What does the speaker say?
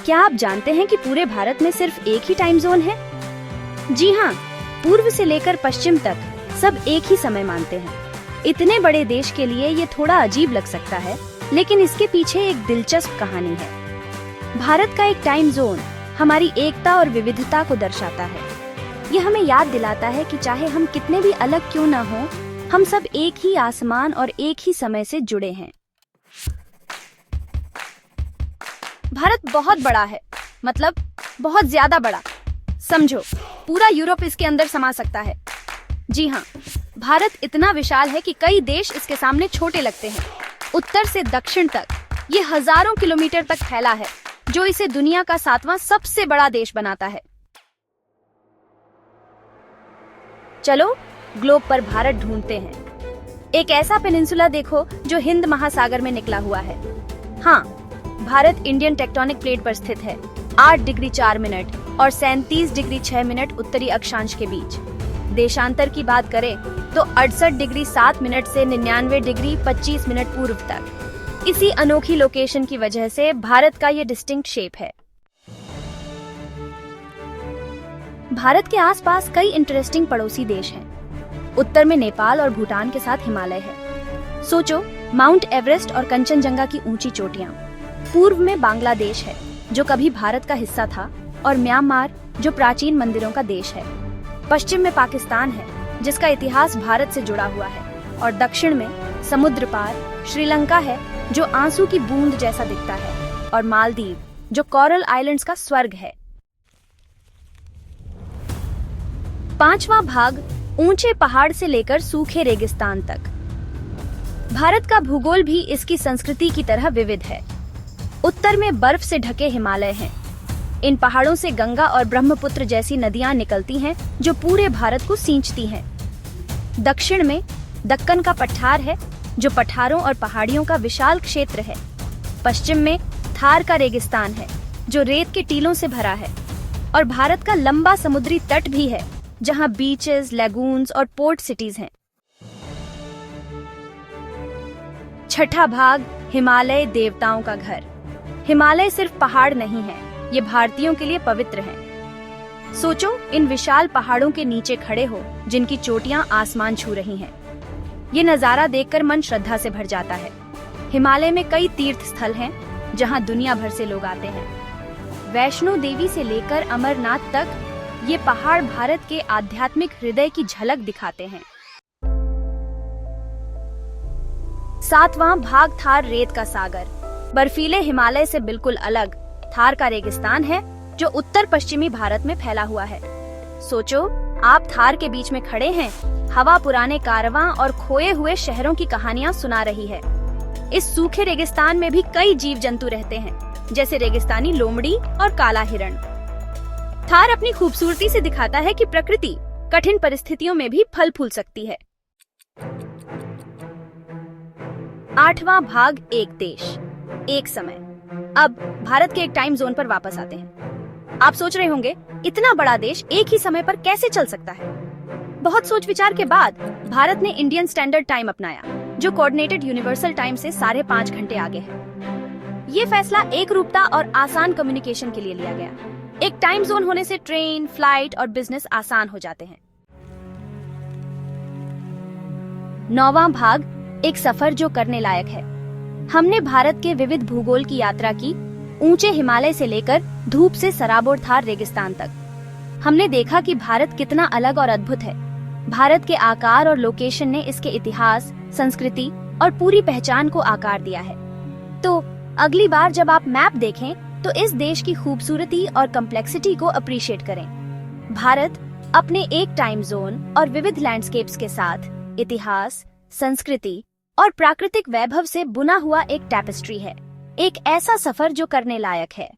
क्या आप जानते हैं कि पूरे भारत में सिर्फ एक ही टाइम जोन है? जी हाँ, पूर्व से लेकर पश्चिम तक सब एक ही समय मानते हैं। इतने बड़े देश के लिए ये थोड़ा अजीब लग सकता है, लेकिन इसके पीछे एक दिलचस्प कहानी है। भारत का एक टाइम जोन हमारी एकता और विविधता को दर्शाता है। ये हमें याद दिलाता है कि चाहे हम कितने भी अलग क्यों न हो, हम सब एक ही आसमान और एक ही समय से जुड़े हैं। भारत बहुत बड़ा है, मतलब बहुत ज्यादा बड़ा। समझो, पूरा यूरोप इसके अंदर समा सकता है। जी हाँ, भारत इतना विशाल है कि कई देश इसके सामने छोटे लगते हैं। उत्तर से दक्षिण तक ये हजारों किलोमीटर तक फैला है, जो इसे दुनिया का 7वां सबसे बड़ा देश बनाता है। चलो ग्लोब पर भारत ढूंढते हैं। एक ऐसा पेनिनसुला देखो जो हिंद महासागर में निकला हुआ है। हाँ, भारत इंडियन टेक्टोनिक प्लेट पर स्थित है, 8 डिग्री 4 मिनट और 37 डिग्री 6 मिनट उत्तरी अक्षांश के बीच। देशांतर की बात करें तो 68 डिग्री 7 मिनट से 99 डिग्री 25 मिनट पूर्व तक। इसी अनोखी लोकेशन की वजह से भारत का ये डिस्टिंक्ट शेप है। भारत के आसपास कई इंटरेस्टिंग पड़ोसी देश हैं। उत्तर में नेपाल और भूटान के साथ हिमालय है। सोचो, माउंट एवरेस्ट और कंचनजंगा की ऊंची चोटियां। पूर्व में बांग्लादेश है, जो कभी भारत का हिस्सा था, और म्यांमार, जो प्राचीन मंदिरों का देश है। पश्चिम में पाकिस्तान है, जिसका इतिहास भारत से जुड़ा हुआ है, और दक्षिण में समुद्र पार श्रीलंका है, जो आंसू की बूंद जैसा दिखता है, और मालदीव, जो कोरल आइलैंड्स का स्वर्ग है। 5वां भाग, ऊंचे पहाड़ से लेकर सूखे रेगिस्तान तक। भारत का भूगोल भी इसकी संस्कृति की तरह विविध है। उत्तर में बर्फ से ढके हिमालय हैं। इन पहाड़ों से गंगा और ब्रह्मपुत्र जैसी नदियां निकलती हैं, जो पूरे भारत को सींचती हैं। दक्षिण में दक्कन का पठार है, जो पठारों और पहाड़ियों का विशाल क्षेत्र है। पश्चिम में थार का रेगिस्तान है, जो रेत के टीलों से भरा है। और भारत का लंबा समुद्री तट भी है, जहां बीचेस, लैगून्स और पोर्ट सिटीज हैं। छठा भाग, हिमालय देवताओं का घर। हिमालय सिर्फ पहाड़ नहीं है, ये भारतीयों के लिए पवित्र हैं। सोचो, इन विशाल पहाड़ों के नीचे खड़े हो, जिनकी चोटियां आसमान छू रही हैं। ये नजारा देखकर मन श्रद्धा से भर जाता है। हिमालय में कई तीर्थ स्थल हैं, जहां दुनिया भर से लोग आते हैं। वैष्णो देवी से लेकर अमरनाथ तक ये पहाड़ भारत के आध्यात्मिक हृदय की झलक दिखाते हैं। 7वां भाग, थार रेत का सागर। बर्फीले हिमालय से बिल्कुल अलग थार का रेगिस्तान है, जो उत्तर पश्चिमी भारत में फैला हुआ है। सोचो, आप थार के बीच में खड़े हैं। हवा पुराने कारवां और खोए हुए शहरों की कहानियां सुना रही है। इस सूखे रेगिस्तान में भी कई जीव जंतु रहते हैं, जैसे रेगिस्तानी लोमड़ी और काला हिरण। थार अपनी खूबसूरती से दिखाता है कि प्रकृति कठिन परिस्थितियों में भी फल फूल सकती है। 8वां भाग, एक देश एक समय। अब भारत के एक टाइम जोन पर वापस आते हैं। आप सोच रहे होंगे, इतना बड़ा देश एक ही समय पर कैसे चल सकता है? बहुत सोच विचार के बाद भारत ने इंडियन स्टैंडर्ड टाइम अपनाया, जो कोऑर्डिनेटेड यूनिवर्सल टाइम से 5.5 घंटे आगे है। ये फैसला एक रूपता और आसान कम्युनिकेशन के लिए लिया गया। एक टाइम जोन होने से ट्रेन, फ्लाइट और बिजनेस आसान हो जाते हैं। 9वां भाग, एक सफर जो करने लायक है। हमने भारत के विविध भूगोल की यात्रा की, ऊंचे हिमालय से लेकर धूप से सराबोर थार रेगिस्तान तक। हमने देखा कि भारत कितना अलग और अद्भुत है। भारत के आकार और लोकेशन ने इसके इतिहास, संस्कृति और पूरी पहचान को आकार दिया है। तो अगली बार जब आप मैप देखें, तो इस देश की खूबसूरती और कम्प्लेक्सिटी को अप्रिशिएट करें। भारत अपने एक टाइम जोन और विविध लैंडस्केप्स के साथ इतिहास, संस्कृति और प्राकृतिक वैभव से बुना हुआ एक टैपेस्ट्री है। एक ऐसा सफर जो करने लायक है।